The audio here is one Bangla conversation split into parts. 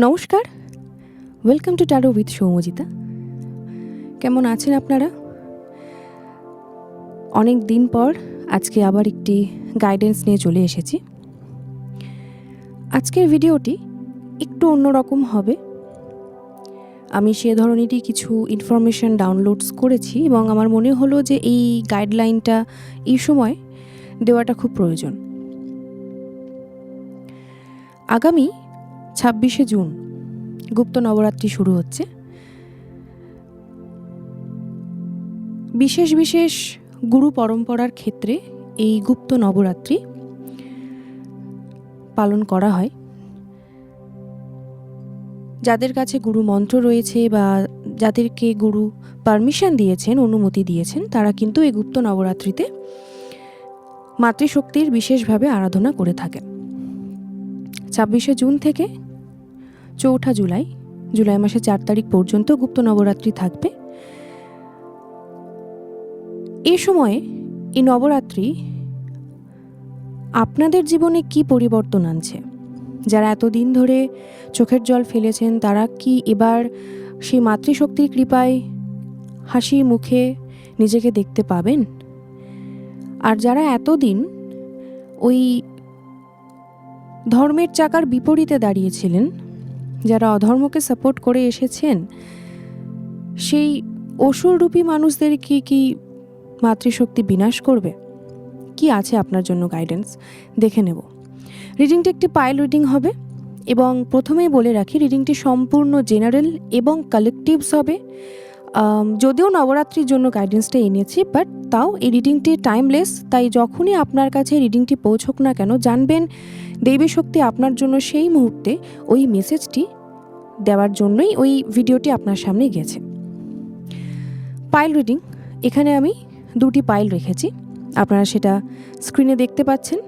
নমস্কার, ওয়েলকাম টু ট্যারো উইথ সৌমজিতা। কেমন আছেন আপনারা? অনেক দিন পর আজকে আবার একটি গাইডেন্স নিয়ে চলে এসেছি। আজকের ভিডিওটি একটু অন্যরকম হবে। আমি সে ধরনেরই কিছু ইনফরমেশন ডাউনলোডস করেছি এবং আমার মনে হলো যে এই গাইডলাইনটা এই সময় দেওয়াটা খুব প্রয়োজন। আগামী 26শে জুন গুপ্ত নবরাত্রি শুরু হচ্ছে। বিশেষ বিশেষ গুরু পরম্পরার ক্ষেত্রে এই গুপ্ত নবরাত্রি পালন করা হয়। যাদের কাছে গুরু মন্ত্র রয়েছে বা যাদেরকে গুরু পারমিশন দিয়েছেন, অনুমতি দিয়েছেন, তারা কিন্তু এই গুপ্ত নবরাত্রিতে মাতৃশক্তির বিশেষভাবে আরাধনা করে থাকেন। 26শে জুন থেকে 4 জুলাই, জুলাই মাসের 4 তারিখ পর্যন্ত গুপ্ত নবরাত্রি থাকবে। এই সময়ে এই নবরাত্রি আপনাদের জীবনে কি পরিবর্তন আনছে? যারা এতদিন ধরে চোখের জল ফেলেছেন, তারা কি এবার সেই মাতৃশক্তির কৃপায় হাসি মুখে নিজেকে দেখতে পাবেন? আর যারা এতদিন ওই ধর্মের চাকার বিপরীতে দাঁড়িয়েছিলেন, যারা অধর্মকে সাপোর্ট করে এসেছেন, সেই অসুররূপী মানুষদের কি মাতৃশক্তি বিনাশ করবে? কি আছে আপনার জন্য গাইডেন্স দেখে নেব। রিডিংটি একটি পাইল রিডিং হবে এবং প্রথমেই বলে রাখি, রিডিংটি সম্পূর্ণ জেনারেল এবং কালেকটিভস হবে। যদিও নবরাত্রির জন্য গাইডেন্সটা এনেছি, বাট তাও এই রিডিংটি টাইমলেস। তাই যখনই আপনার কাছে রিডিংটি পৌঁছক না কেন, জানবেন দেবী শক্তি আপনার জন্য সেই মুহূর্তে ওই মেসেজটি দেওয়ার জন্যই ওই ভিডিওটি আপনার সামনে গেছে। পাইল রিডিং, এখানে আমি 2টি পাইল রেখেছি, আপনারা সেটা স্ক্রিনে দেখতে পাচ্ছেন।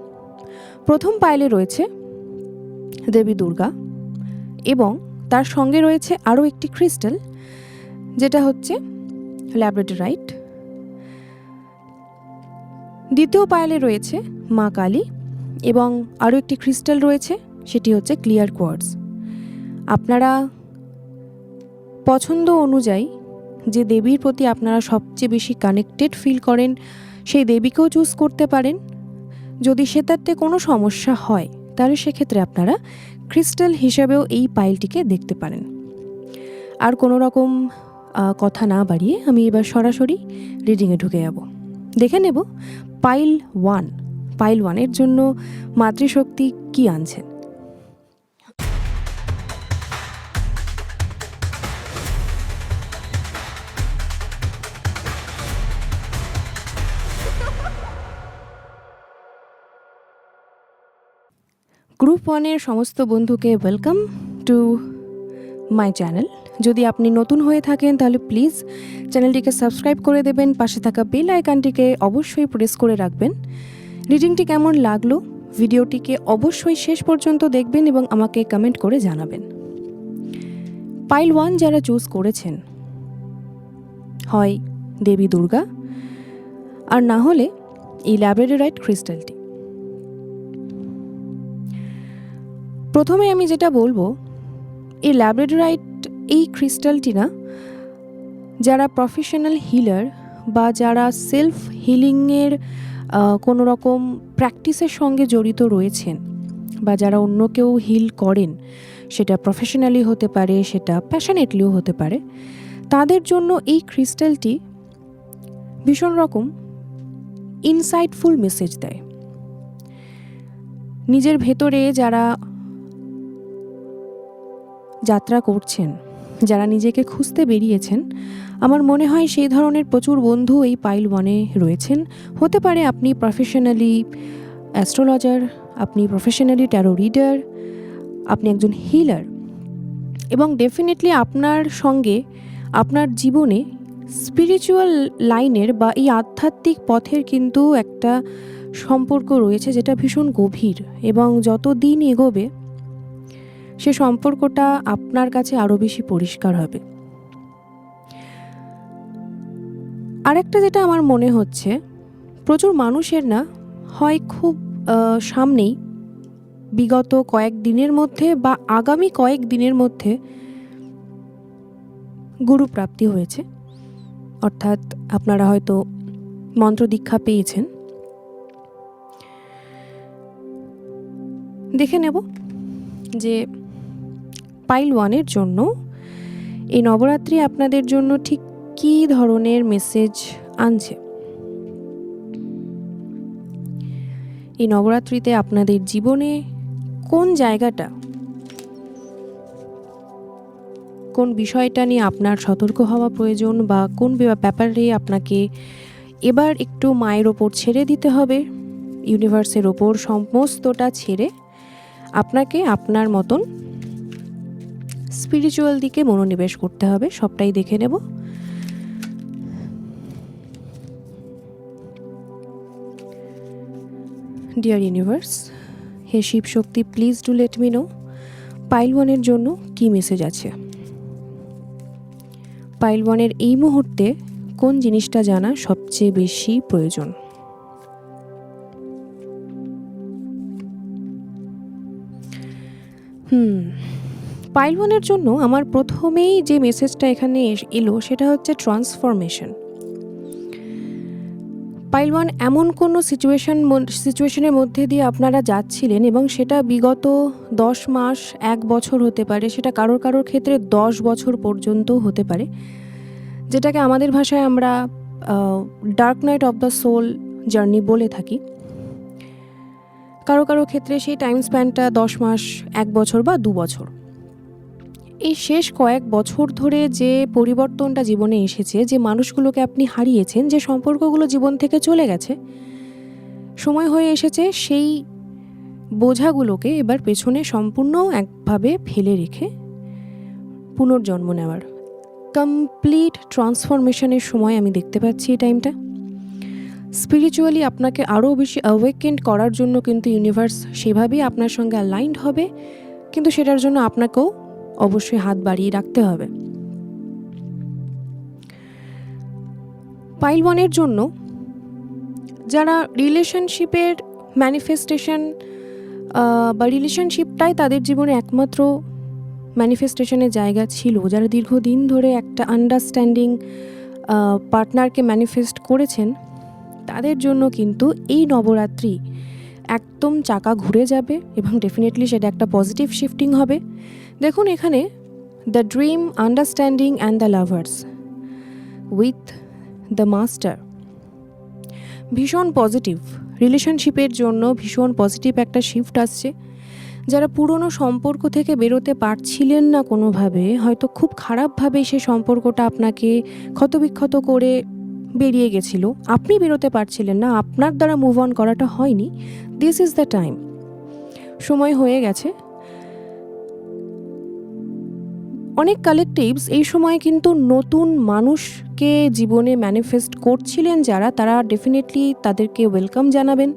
প্রথম পাইলে রয়েছে দেবী দুর্গা এবং তার সঙ্গে রয়েছে আরও একটি ক্রিস্টাল, যেটা হচ্ছে ল্যাব্রাডোরাইট। দ্বিতীয় পাইলে রয়েছে মা কালী এবং আরও একটি ক্রিস্টাল রয়েছে, সেটি হচ্ছে ক্লিয়ার কোয়ার্টজ। আপনারা পছন্দ অনুযায়ী যে দেবীর প্রতি আপনারা সবচেয়ে বেশি কানেক্টেড ফিল করেন, সেই দেবীকেও চুজ করতে পারেন। যদি সেটাতে কোনো সমস্যা হয়, তাহলে সেক্ষেত্রে আপনারা ক্রিস্টাল হিসেবেও এই পাইলটিকে দেখতে পারেন। আর কোনো রকম কথা না বাড়িয়ে আমি এবার সরাসরি রিডিংয়ে ঢুকে যাব। দেখে নেব পাইল 1। পাইল 1-এর জন্য মাতৃশক্তি কি আনছেন। গ্রুপ 1-এর সমস্ত বন্ধুকে ওয়েলকাম টু মাই চ্যানেল। যদি আপনি নতুন হয়ে থাকেন তাহলে প্লিজ চ্যানেলটিকে সাবস্ক্রাইব করে দেবেন, পাশে থাকা বেল আইকনটিকে অবশ্যই প্রেস করে রাখবেন। রিডিংটি কেমন লাগলো, ভিডিওটিকে অবশ্যই শেষ পর্যন্ত দেখবেন এবং আমাকে কমেন্ট করে জানাবেন। পাইল 1 যারা চুজ করেছেন, হয় দেবী দুর্গা আর না হলে এই ল্যাব্রাডোরাইট ক্রিস্টালটি। প্রথমে আমি যেটা বলবো, এই ল্যাব্রাডোরাইট এই ক্রিস্টালটি না, যারা প্রফেশনাল হিলার বা যারা সেলফ হিলিংয়ের কোনো রকম প্র্যাকটিসের সঙ্গে জড়িত রয়েছেন বা যারা অন্যকেও হিল করেন, সেটা প্রফেশনালি হতে পারে, সেটা প্যাশনেটলিও হতে পারে, তাদের জন্য এই ক্রিস্টালটি ভীষণ রকম ইনসাইটফুল মেসেজ দেয়। নিজের ভেতরে যারা যাত্রা করছেন, যারা নিজেকে খুঁজতে বেরিয়েছেন, আমার মনে হয় সেই ধরনের প্রচুর বন্ধু এই পাইল 1-এ রয়েছেন। হতে পারে আপনি প্রফেশনালি অ্যাস্ট্রোলজার, আপনি প্রফেশনালি ট্যারো রিডার, আপনি একজন হিলার, এবং ডেফিনেটলি আপনার সঙ্গে আপনার জীবনে স্পিরিচুয়াল লাইনের বা এই আধ্যাত্মিক পথের কিন্তু একটা সম্পর্ক রয়েছে, যেটা ভীষণ গভীর এবং যত দিন এগোবে সে সম্পর্কটা আপনার কাছে আরও বেশি পরিষ্কার হবে। আরেকটা যেটা আমার মনে হচ্ছে, প্রচুর মানুষের না হয় খুব সামনেই বিগত কয়েক দিনের মধ্যে বা আগামী কয়েক দিনের মধ্যে গুরু প্রাপ্তি হয়েছে, অর্থাৎ আপনারা হয়তো মন্ত্র দীক্ষা পেয়েছেন। দেখে নেব যে পাইল 1-এর জন্য এই নবরাত্রি আপনাদের জন্য ঠিক কী ধরনের মেসেজ আনছে। এই নবরাত্রিতে আপনাদের জীবনে কোন জায়গাটা, কোন বিষয়টা নিয়ে আপনার সতর্ক হওয়া প্রয়োজন, বা কোন ব্যাপারে আপনাকে এবার একটু মায়ের ওপর ছেড়ে দিতে হবে, ইউনিভার্সের ওপর সমস্তটা ছেড়ে আপনাকে আপনার মতন স্পিরিচুয়াল দিকে মনোনিবেশ করতে হবে, সবটাই দেখে নেব। ডিয়ার ইউনিভার্স, হে Shiva Shakti, please do let me know pile 1-এর জন্য কি মেসেজ আছে। পাইল 1-এর এই মুহূর্তে কোন জিনিসটা জানা সবচেয়ে বেশি প্রয়োজন। পাইল 1-এর জন্য আমার প্রথমেই যে মেসেজটা এখানে এলো সেটা ট্রান্সফরমেশন। পাইল 1 এমন কোনো সিচুয়েশনের মধ্যে দিয়ে আপনারা যাচ্ছিলেন, এবং সেটা বিগত 10 মাস, 1 বছর হতে পারে, সেটা কারোর ক্ষেত্রে 10 বছর পর্যন্তও হতে পারে, যেটাকে আমাদের ভাষায় আমরা dark night of the soul journey বলে থাকি। কারো ক্ষেত্রে সেই টাইম স্প্যানটা 10 মাস, 1 বছর বা 2 বছর। এই শেষ কয়েক বছর ধরে যে পরিবর্তনটা জীবনে এসেছে, যে মানুষগুলোকে আপনি হারিয়েছেন, যে সম্পর্কগুলো জীবন থেকে চলে গেছে, সময় হয়ে এসেছে সেই বোঝাগুলোকে এবার পেছনে সম্পূর্ণ একভাবে ফেলে রেখে পুনর্জন্ম নেওয়ার কমপ্লিট ট্রান্সফরমেশনের সময় আমি দেখতে পাচ্ছি এই টাইমটা। স্পিরিচুয়ালি আপনাকে আরও বেশি অ্যাওয়েকেন্ড করার জন্য কিন্তু ইউনিভার্স সেভাবেই আপনার সঙ্গে অ্যালাইন্ড হবে, কিন্তু সেটার জন্য আপনাকেও অবশ্যই হাত বাড়িয়ে রাখতে হবে। পাইল 1-এর জন্য যারা রিলেশনশিপের ম্যানিফেস্টেশন বা রিলেশনশিপটাই তাদের জীবনে একমাত্র ম্যানিফেস্টেশনের জায়গা ছিল, যারা দীর্ঘদিন ধরে একটা আন্ডারস্ট্যান্ডিং পার্টনারকে ম্যানিফেস্ট করেছেন, তাদের জন্য কিন্তু এই নবরাত্রি একদম চাকা ঘুরে যাবে, এবং ডেফিনেটলি সেটা একটা পজিটিভ শিফটিং হবে। দেখুন এখানে the dream, understanding and the lovers with the master, ভীষণ পজিটিভ রিলেশনশিপের জন্য ভীষণ পজিটিভ একটা শিফট আসছে। যারা পুরনো সম্পর্ক থেকে বেরোতে পারছিলেন না কোনোভাবে, হয়তো খুব খারাপভাবে সে সম্পর্কটা আপনাকে ক্ষতবিক্ষত করে বেরিয়ে গেছিল, আপনি বেরোতে পারছিলেন না, আপনার দ্বারা মুভ অন করাটা হয়নি, দিস ইজ দ্য টাইম, সময় হয়ে গেছে। অনেক কালেকটিভস এই সময় কিন্তু নতুন মানুষকে জীবনে ম্যানিফেস্ট করছিলেন যারা, তারা ডেফিনেটলি তাদেরকে ওয়েলকাম জানাবেন।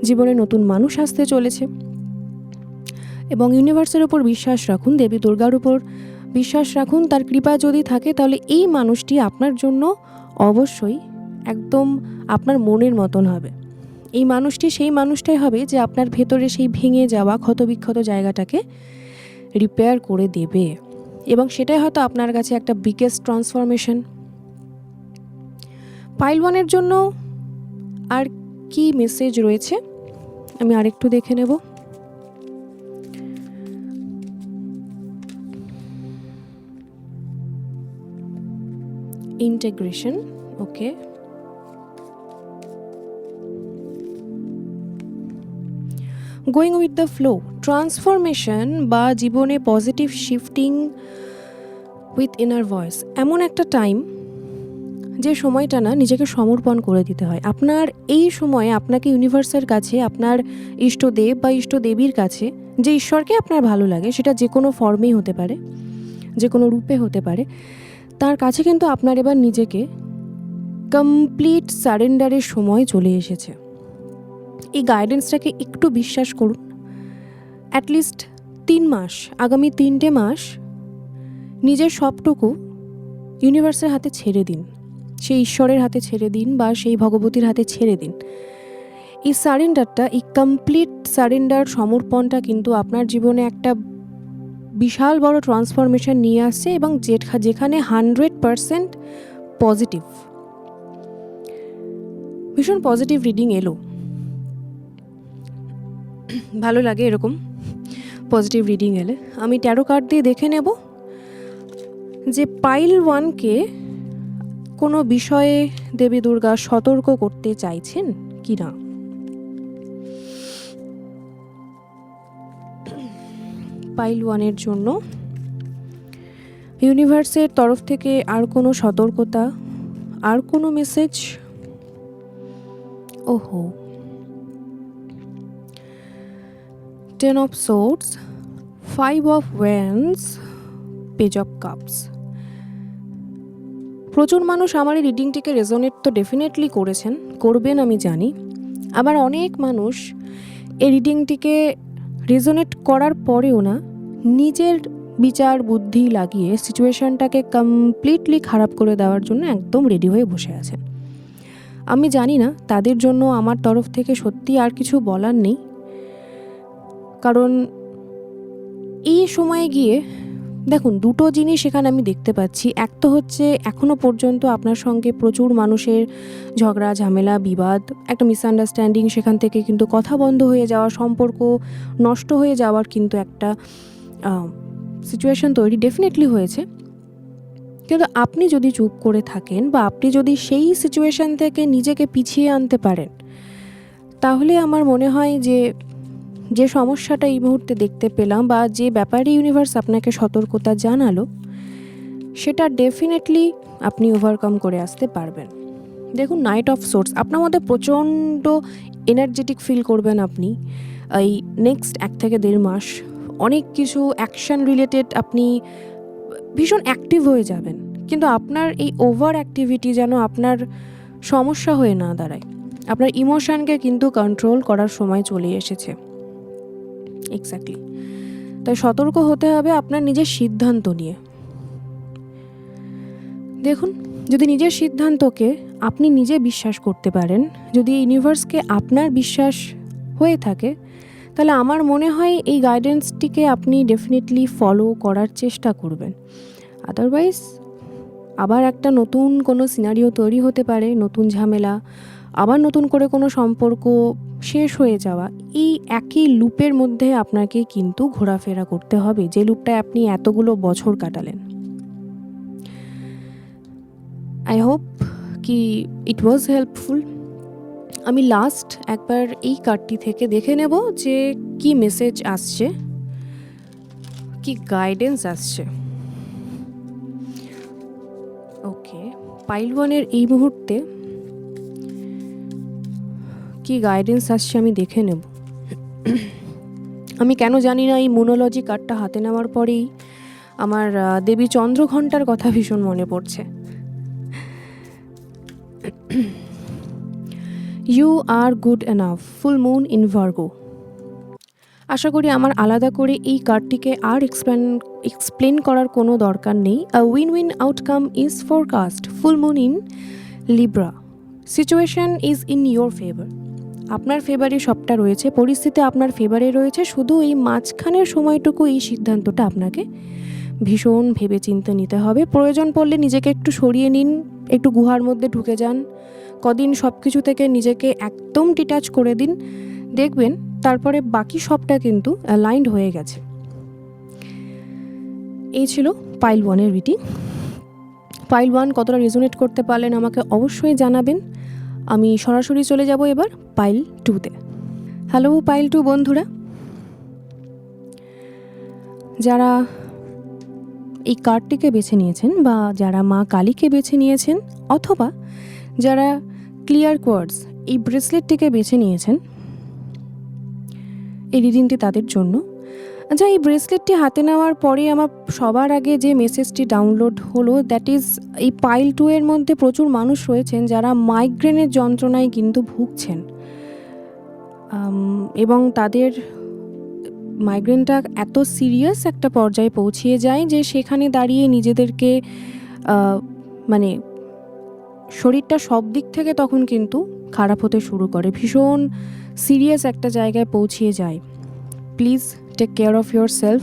জীবনে নতুন মানুষ আসতে চলেছে, এবং ইউনিভার্সের উপর বিশ্বাস রাখুন, দেবী দুর্গার উপর বিশ্বাস রাখুন, তার কৃপা যদি থাকে তাহলে এই মানুষটি আপনার জন্য অবশ্যই একদম আপনার মনের মতন হবে। এই মানুষটি সেই মানুষটাই হবে যে আপনার ভেতরে সেই ভেঙে যাওয়া ক্ষতবিক্ষত জায়গাটাকে রিপেয়ার করে দেবে, এবং সেটাই হয়তো আপনার কাছে একটা বিগেস্ট ট্রান্সফরমেশন। পাইল 1-এর জন্য আর কি মেসেজ রয়েছে আমি আরেকটু দেখে নেব। Integration, okay, going with the flow, transformation বা জীবনে positive shifting with inner voice, এমন একটা টাইম যে সময়টা না নিজেকে সমর্পণ করে দিতে হয়। আপনার এই সময়ে আপনাকে ইউনিভার্সের কাছে, আপনার ইষ্টদেব বা ইষ্টদেবীর কাছে, যে ঈশ্বরকে আপনার ভালো লাগে, সেটা যে কোনো ফর্মেই হতে পারে, যে কোনো রূপে হতে পারে, তার কাছে কিন্তু আপনার এবার নিজেকে কমপ্লিট সারেন্ডারের সময় চলে এসেছে। এই গাইডেন্সটাকে একটু বিশ্বাস করুন। অ্যাটলিস্ট 3 মাস, আগামী 3টে মাস নিজের সবটুকু ইউনিভার্সের হাতে ছেড়ে দিন, সেই ঈশ্বরের হাতে ছেড়ে দিন, বা সেই ভগবতীর হাতে ছেড়ে দিন। এই সারেন্ডারটা, এই কমপ্লিট সারেন্ডার, সমর্পণটা কিন্তু আপনার জীবনে একটা বিশাল বড় ট্রান্সফরমেশন নিয়ে আসছে, এবং যেখানে 100% পজিটিভ, ভীষণ পজিটিভ রিডিং এলো। ভালো লাগে এরকম পজিটিভ রিডিং এলে। আমি ট্যারো কার্ড দিয়ে দেখে নেব যে পাইল 1কে কোনো বিষয়ে দেবী দুর্গা সতর্ক করতে চাইছেন কি না। পাইল 1-এর জন্য ইউনিভার্সের তরফ থেকে আর কোনো সতর্কতা, আর কোনো মেসেজ? ওহো, 10 of Swords, 5 of Wands, Page of Cups। প্রচুর মানুষ আমার এই রিডিংটিকে রেজোনেট তো ডেফিনেটলি করবেন আমি জানি। আবার অনেক মানুষ এই রিডিংটিকে রেজোনেট করার পরেও না, নিজের বিচার বুদ্ধি লাগিয়ে সিচুয়েশনটাকে কমপ্লিটলি খারাপ করে দেওয়ার জন্য একদম রেডি হয়ে বসে আছেন। আমি জানি না, তাদের জন্য আমার তরফ থেকে সত্যি আর কিছু বলার নেই। কারণ এই সময়ে গিয়ে দেখুন, দুটো জিনিস এখানে আমি দেখতে পাচ্ছি। এক তো হচ্ছে এখনও পর্যন্ত আপনার সঙ্গে প্রচুর মানুষের ঝগড়া ঝামেলা, বিবাদ, একটা মিসআন্ডারস্ট্যান্ডিং, সেখান থেকে কিন্তু কথা বন্ধ হয়ে যাওয়া, সম্পর্ক নষ্ট হয়ে যাওয়ার কিন্তু একটা সিচুয়েশন তৈরি ডেফিনেটলি হয়েছে। কিন্তু আপনি যদি চুপ করে থাকেন, বা আপনি যদি সেই সিচুয়েশন থেকে নিজেকে পিছিয়ে আনতে পারেন, তাহলে আমার মনে হয় যে সমস্যাটা এই মুহূর্তে দেখতে পেলাম, বা যে ব্যাপারে ইউনিভার্স আপনাকে সতর্কতা জানালো, সেটা ডেফিনেটলি আপনি ওভারকাম করে আসতে পারবেন। দেখুন, নাইট অফ সোর্স আপনার মধ্যে প্রচণ্ড এনার্জেটিক ফিল করবেন আপনি এই নেক্সট 1 থেকে 1.5 মাস। অনেক কিছু অ্যাকশন রিলেটেড আপনি ভীষণ অ্যাক্টিভ হয়ে যাবেন, কিন্তু আপনার এই ওভার অ্যাক্টিভিটি যেন আপনার সমস্যা হয়ে না দাঁড়ায়। আপনার ইমোশনকে কিন্তু কন্ট্রোল করার সময় চলে এসেছে। এক্স্যাক্টলি, তাই সতর্ক হতে হবে আপনার নিজের সিদ্ধান্ত নিয়ে। দেখুন, যদি নিজের সিদ্ধান্তকে আপনি নিজে বিশ্বাস করতে পারেন, যদি ইউনিভার্সকে আপনার বিশ্বাস হয়ে থাকে, তাহলে আমার মনে হয় এই গাইডেন্সটিকে আপনি ডেফিনেটলি ফলো করার চেষ্টা করবেন। আদারওয়াইজ আবার একটা নতুন কোনো সিনারিও তৈরি হতে পারে, নতুন ঝামেলা, আবার নতুন করে কোনো সম্পর্ক শেষ হয়ে যাওয়া। এই একই লুপের মধ্যে আপনাকে কিন্তু ঘোরাফেরা করতে হবে, যে লুপটায় আপনি এতগুলো বছর কাটালেন। আই হোপ কি ইট ওয়াজ হেল্পফুল। আমি লাস্ট একবার এই কার্ডটি থেকে দেখে নেব যে কি মেসেজ আসছে, কি গাইডেন্স আসছে। ওকে, পাইল 1-এর এই মুহূর্তে কি গাইডেন্স আসছে আমি দেখে নেব। আমি কেন জানি না, এই মোনোলজি কার্ডটা হাতে নেওয়ার পরেই আমার দেবী চন্দ্রঘণ্টার কথা ভীষণ মনে পড়ছে। You are good enough, full moon in Virgo. আশা করি আমার আলাদা করে এই কার্ডটিকে আর এক্সপ্লেন করার কোনো দরকার নেই। A win win outcome is forecast, full moon in Libra, situation is in your favour. আপনার ফেভারে সবটা রয়েছে, পরিস্থিতি আপনার ফেভারে রয়েছে, শুধু এই মাঝখানের সময়টুকু এই সিদ্ধান্তটা আপনাকে ভীষণ ভেবেচিন্তে নিতে হবে। প্রয়োজন পড়লে নিজেকে একটু সরিয়ে নিন, একটু গুহার মধ্যে ঢুকে যান, কদিন সব কিছু থেকে নিজেকে একদম ডিটাচ করে দিন, দেখবেন তারপরে বাকি সবটা কিন্তু অ্যালাইন্ড হয়ে গেছে। এই ছিল পাইল 1-এর রিডিং। পাইল 1 কতটা রেজোনেট করতে পারলেন আমাকে অবশ্যই জানাবেন। আমি সরাসরি চলে যাব এবার পাইল 2-তে। হ্যালো পাইল 2 বন্ধুরা, যারা এই কার্ডটিকে বেছে নিয়েছেন, বা যারা মা কালীকে বেছে নিয়েছেন, অথবা যারা ক্লিয়ার কোয়ার্টজ এই ব্রেসলেটটিকে বেছে নিয়েছেন, এই রিডিংটি তাদের জন্য। আচ্ছা, এই ব্রেসলেটটি হাতে নেওয়ার পরে আমার সবার আগে যে মেসেজটি ডাউনলোড হলো, দ্যাট ইজ এই পাইল 2-এর মধ্যে প্রচুর মানুষ রয়েছেন যারা মাইগ্রেনের যন্ত্রণায় কিন্তু ভুগছেন, এবং তাদের মাইগ্রেনটা এত সিরিয়াস একটা পর্যায়ে পৌঁছিয়ে যায় যে সেখানে দাঁড়িয়ে নিজেদেরকে মানে শরীরটা সব দিক থেকে তখন কিন্তু খারাপ হতে শুরু করে, ভীষণ সিরিয়াস একটা জায়গায় পৌঁছিয়ে যায়। Please take care of yourself.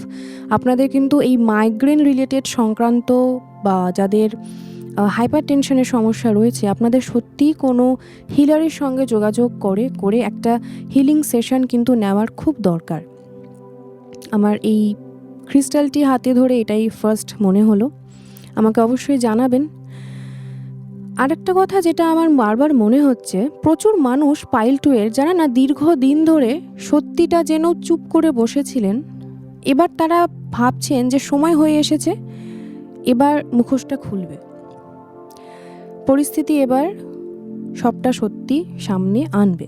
আপনাদের কিন্তু এই মাইগ্রেন রিলেটেড সংক্রান্ত বা যাদের হাইপার টেনশনের সমস্যা রয়েছে, আপনাদের সত্যিই কোনো হিলারের সঙ্গে যোগাযোগ করে একটা হিলিং সেশন কিন্তু নেওয়ার খুব দরকার। আমার এই ক্রিস্টালটি হাতে ধরে এটাই ফার্স্ট মনে হলো। আমাকে অবশ্যই জানাবেন। আরেকটা কথা যেটা আমার বারবার মনে হচ্ছে, প্রচুর মানুষ পাইল 2 এর যারা না দীর্ঘদিন ধরে সত্যিটা যেন চুপ করে বসেছিলেন, এবার তারা ভাবছেন যে সময় হয়ে এসেছে, এবার মুখোশটা খুলবে, পরিস্থিতি এবার সবটা সত্যি সামনে আনবে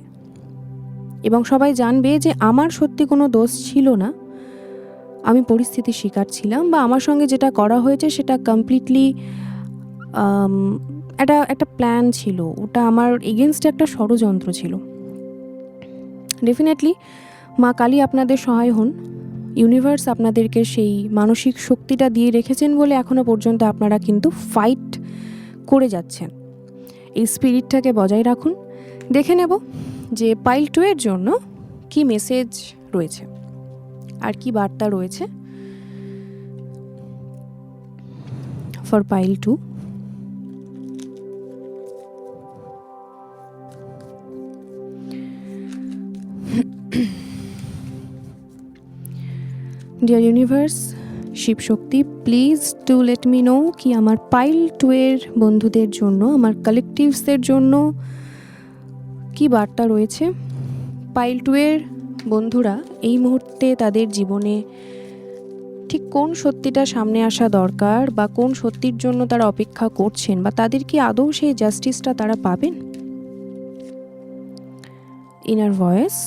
এবং সবাই জানবে যে আমার সত্যি কোনো দোষ ছিল না, আমি পরিস্থিতির শিকার ছিলাম, বা আমার সঙ্গে যেটা করা হয়েছে সেটা কমপ্লিটলি একটা প্ল্যান ছিল, ওটা আমার এগেনস্টে একটা ষড়যন্ত্র ছিল। ডেফিনেটলি মা কালী আপনাদের সহায় হন। ইউনিভার্স আপনাদেরকে সেই মানসিক শক্তিটা দিয়ে রেখেছেন বলে এখনও পর্যন্ত আপনারা কিন্তু ফাইট করে যাচ্ছেন। এই স্পিরিটটাকে বজায় রাখুন। দেখে নেব যে পাইল 2 এর জন্য কি মেসেজ রয়েছে আর কি বার্তা রয়েছে for pile 2। Dear universe, Shiva Shakti, please to let me know কি আমার পাইল 2 এর বন্ধুদের জন্য, আমার কালেকটিভসদের জন্য কি বার্তা রয়েছে। পাইল 2 এর বন্ধুরা এই মুহূর্তে তাদের জীবনে ঠিক কোন সত্যিটা সামনে আসা দরকার, বা কোন সত্যির জন্য তারা অপেক্ষা করছেন, বা তাদের কি আদৌ সেই জাস্টিসটা তারা পাবেন। Inner voice,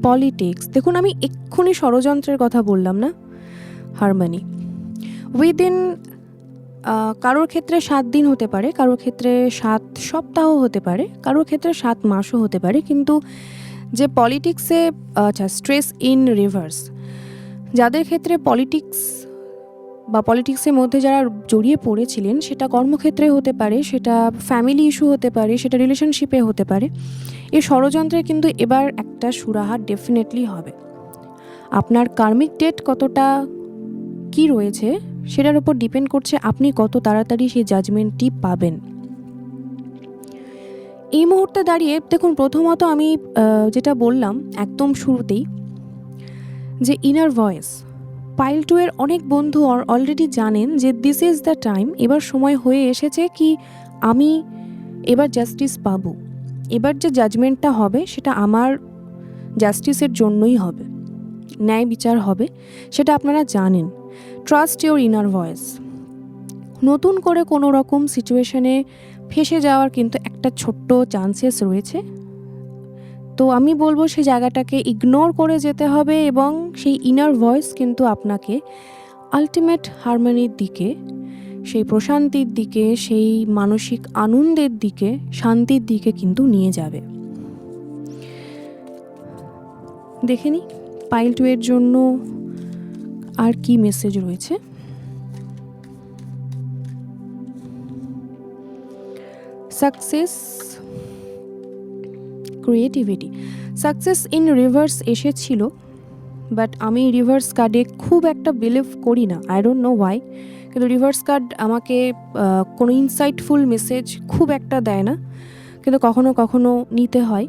politics. দেখুন, আমি এক্ষুনি ষড়যন্ত্রের কথা বললাম না, হারমোনি উইদিন কারোর ক্ষেত্রে 7 দিন হতে পারে, কারোর ক্ষেত্রে 7 সপ্তাহ হতে পারে, কারোর ক্ষেত্রে 7 মাসও হতে পারে, কিন্তু যে পলিটিক্সে স্ট্রেস ইন রিভার্স, যাদের ক্ষেত্রে পলিটিক্স বা পলিটিক্সের মধ্যে যারা জড়িয়ে পড়েছিলেন, সেটা কর্মক্ষেত্রে হতে পারে, সেটা ফ্যামিলি ইস্যু হতে পারে, সেটা রিলেশনশিপে হতে পারে, এই ষড়যন্ত্রে কিন্তু এবার একটা সুরাহা ডেফিনেটলি হবে। আপনার কার্মিক ডেট কতটা কি রয়েছে সেটার উপর ডিপেন্ড করছে আপনি কত তাড়াতাড়ি সেই জাজমেন্টটি পাবেন। এই মুহূর্তে দাঁড়িয়ে দেখুন, প্রথমত আমি যেটা বললাম একদম শুরুতেই, যে ইনার ভয়েস, পাইল 2 এর অনেক বন্ধু অলরেডি জানেন যে দিস ইজ দ্য টাইম, এবার সময় হয়ে এসেছে কি আমি এবার জাস্টিস পাবো, এবার যে জাজমেন্টটা হবে সেটা আমার জাস্টিসের জন্যই হবে, ন্যায় বিচার হবে, সেটা আপনারা জানেন। Trust your inner voice. নতুন করে কোনো রকম সিচুয়েশনে ফেসে যাওয়ার কিন্তু একটা ছোট্ট চান্সেস রয়েছে, তো আমি বলবো সেই জায়গাটাকে ইগনোর করে যেতে হবে, এবং সেই ইনার ভয়েস কিন্তু আপনাকে আলটিমেট হারমোনির দিকে, সেই প্রশান্তির দিকে, সেই মানসিক আনন্দের দিকে, শান্তির দিকে কিন্তু নিয়ে যাবে। দেখে নিই পাইল 2 এর জন্য আর কি মেসেজ রয়েছে। Success, creativity. Success in reverse এসেছিল, বাট আমি রিভার্স কার্ডে খুব একটা বিলিভ করি না, আই ডোন্ট নো ওয়াই, কিন্তু রিভার্স কার্ড আমাকে কোনো ইনসাইটফুল মেসেজ খুব একটা দেয় না, কিন্তু কখনো কখনো নিতে হয়।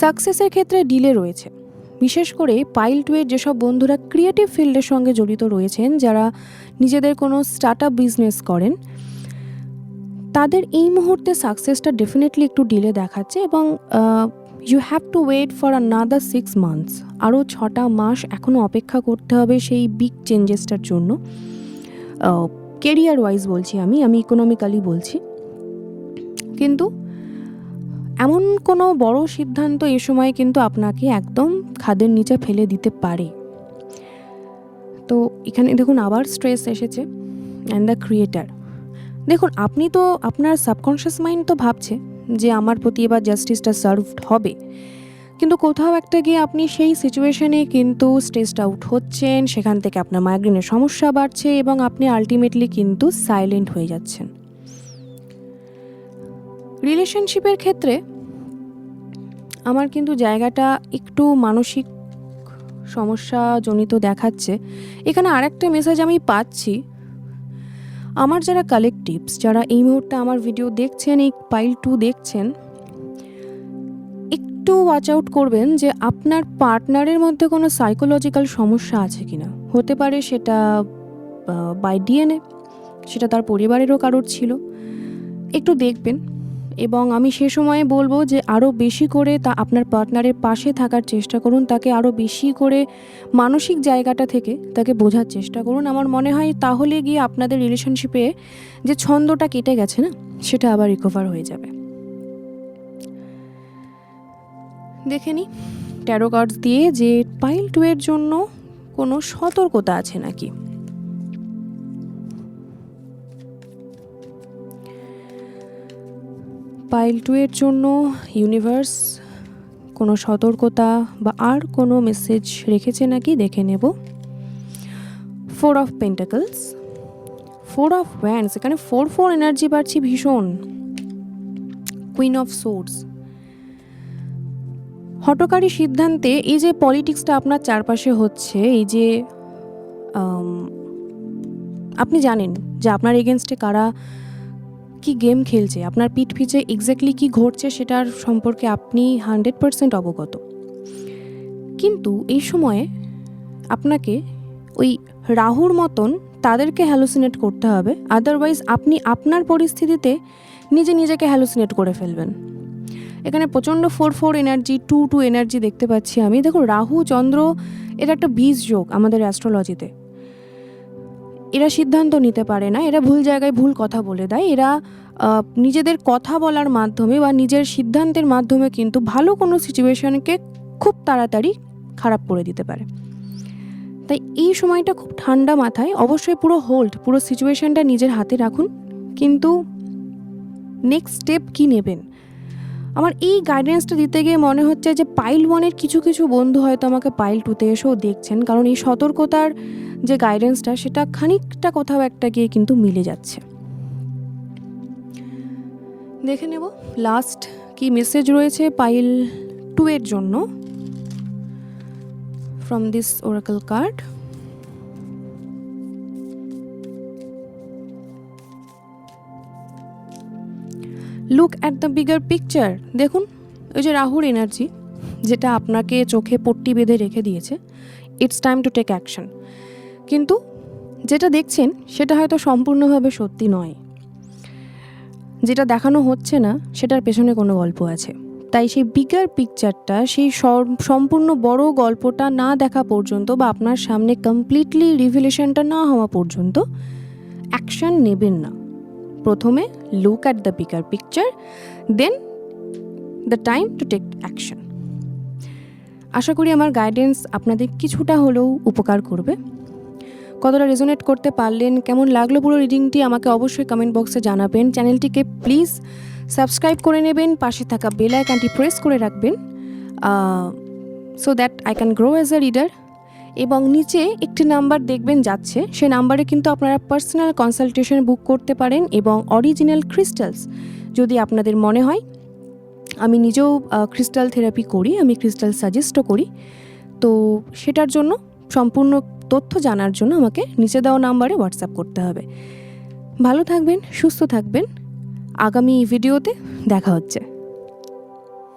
সাকসেসের ক্ষেত্রে ডিলে রয়েছে, বিশেষ করে পাইল 2 এর যেসব বন্ধুরা ক্রিয়েটিভ ফিল্ডের সঙ্গে জড়িত রয়েছেন, যারা নিজেদের কোনো স্টার্ট আপ বিজনেস করেন, তাদের এই মুহূর্তে সাকসেসটা ডেফিনেটলি একটু ডিলে দেখাচ্ছে, এবং you have to wait for another 6 months, আরও 6টা মাস এখনও অপেক্ষা করতে হবে সেই বিগ চেঞ্জেসটার জন্য। কেরিয়ার ওয়াইজ বলছি, আমি ইকোনমিক্যালি বলছি, কিন্তু এমন কোনো বড় সিদ্ধান্ত এ সময় কিন্তু আপনাকে একদম খাদের নিচে ফেলে দিতে পারে। তো এখানে দেখুন আবার স্ট্রেস এসেছে, অ্যান্ড দ্য ক্রিয়েটার। দেখুন, আপনি তো, আপনার সাবকনশিয়াস মাইন্ড তো ভাবছে যে আমার প্রতি এবার জাস্টিসটা সার্ভড হবে, কিন্তু কোথাও একটা গিয়ে আপনি সেই সিচুয়েশনে কিন্তু স্ট্রেসড আউট হচ্ছেন, সেখান থেকে আপনার মাইগ্রেনের সমস্যা বাড়ছে এবং আপনি আলটিমেটলি কিন্তু সাইলেন্ট হয়ে যাচ্ছেন। রিলেশনশিপের ক্ষেত্রে আমার কিন্তু জায়গাটা একটু মানসিক সমস্যাজনিত দেখাচ্ছে। এখানে আরেকটা মেসেজ আমি পাচ্ছি, আমার যারা কালেকটিভস, যারা এই মুহূর্তে আমার ভিডিও দেখছেন, এই পাইল 2 দেখছেন, একটু ওয়াচ আউট করবেন যে আপনার পার্টনারের মধ্যে কোনো সাইকোলজিক্যাল সমস্যা আছে কিনা। হতে পারে সেটা বাই ডিএনএ, সেটা তার পরিবারেরও কারোর ছিল, একটু দেখবেন। এবং আমি সে সময়ে বলবো যে আরও বেশি করে আপনার পার্টনারের পাশে থাকার চেষ্টা করুন, তাকে আরও বেশি করে মানসিক জায়গাটা থেকে তাকে বোঝার চেষ্টা করুন। আমার মনে হয় তাহলে গিয়ে আপনাদের রিলেশনশিপে যে ছন্দটা কেটে গেছে না, সেটা আবার রিকভার হয়ে যাবে। দেখে নিই ট্যারো কার্ডস দিয়ে যে পাইল 2 এর জন্য কোনো সতর্কতা আছে নাকি। পাইল 2 এর জন্য ইউনিভার্স কোনো সতর্কতা বা আর কোনো মেসেজ রেখেছে নাকি দেখে নেব। 4 অফ পেন্টাকলস, 4 অফ ওয়ান্ডস, এখানে 4 এনার্জি পাচ্ছি ভীষণ। কুইন অফ সোর্ডস, হঠকারী সিদ্ধান্তে এই যে পলিটিক্সটা আপনার চারপাশে হচ্ছে, এই যে আপনি জানেন যে আপনার এগেনস্টে কারা কি গেম খেলছে, আপনার পিঠ পিছে এক্স্যাক্টলি কি ঘটছে সেটার সম্পর্কে আপনি 100% অবগত। কিন্তু এই সময়ে আপনাকে ওই রাহুর মতন তাদেরকে হ্যালুসিনেট করতে হবে, আদারওয়াইজ আপনি আপনার পরিস্থিতিতে নিজেকে হ্যালুসিনেট করে ফেলবেন। এখানে প্রচণ্ড 4 এনার্জি, 2 এনার্জি দেখতে পাচ্ছি আমি। দেখো রাহু চন্দ্র এটা একটা বীজ যোগ আমাদের অ্যাস্ট্রোলজিতে। এরা সিদ্ধান্ত নিতে পারে না, এরা ভুল জায়গায় ভুল কথা বলে দেয়। এরা নিজেদের কথা বলার মাধ্যমে বা নিজের সিদ্ধান্তের মাধ্যমে কিন্তু ভালো কোনো সিচুয়েশনকে খুব তাড়াতাড়ি খারাপ করে দিতে পারে। তাই এই সময়টা খুব ঠান্ডা মাথায়, অবশ্যই পুরো সিচুয়েশনটা নিজের হাতে রাখুন, কিন্তু নেক্সট স্টেপ কী নেবেন। আমার এই গাইডেন্সটা দিতে গিয়ে মনে হচ্ছে যে পাইল 1 এর কিছু বন্ধু হয়তো আমাকে পাইল 2তে এসেও দেখছেন, কারণ এই সতর্কতার যে গাইডেন্সটা সেটা খানিকটা কোথাও একটা গিয়ে কিন্তু মিলে যাচ্ছে। দেখে নেব লাস্ট কি মেসেজ রয়েছে পাইল 2 এর জন্য from this Oracle card. Look at the bigger picture. দেখুন ওই যে রাহুর এনার্জি যেটা আপনাকে চোখে পট্টি বেঁধে রেখে দিয়েছে, it's time to take action. কিন্তু যেটা দেখছেন সেটা হয়তো সম্পূর্ণভাবে সত্যি নয়, যেটা দেখানো হচ্ছে না সেটার পেছনে কোনো গল্প আছে। তাই সেই বিগার পিকচারটা, সেই সম্পূর্ণ বড় গল্পটা না দেখা পর্যন্ত বা আপনার সামনে কমপ্লিটলি রিভিলেশনটা না হওয়া পর্যন্ত অ্যাকশন নেবেন না। প্রথমে look at the bigger picture, then the time to take action. আশা করি আমার গাইডেন্স আপনাদের কিছুটা হলেও উপকার করবে। কতটা রেজোনেট করতে পারলেন, কেমন লাগলো পুরো রিডিংটি আমাকে অবশ্যই কমেন্ট বক্সে জানাবেন। চ্যানেলটিকে প্লিজ সাবস্ক্রাইব করে নেবেন, পাশে থাকা বেল আইকনটি প্রেস করে রাখবেন so that I can grow as a reader. এবং নিচে একটি নাম্বার দেখবেন যাচ্ছে, সে নাম্বারে কিন্তু আপনারা পার্সোনাল কনসালটেশন বুক করতে পারেন এবং অরিজিনাল ক্রিস্টালস যদি আপনাদের মনে হয়। আমি নিজেও ক্রিস্টাল থেরাপি করি, আমি ক্রিস্টাল সাজেস্টও করি, তো সেটার জন্য সম্পূর্ণ তথ্য জানার জন্য আমাকে নিচে দেওয়া নাম্বারে হোয়াটসঅ্যাপ করতে হবে। ভালো থাকবেন, সুস্থ থাকবেন, আগামী ভিডিওতে দেখা হচ্ছে।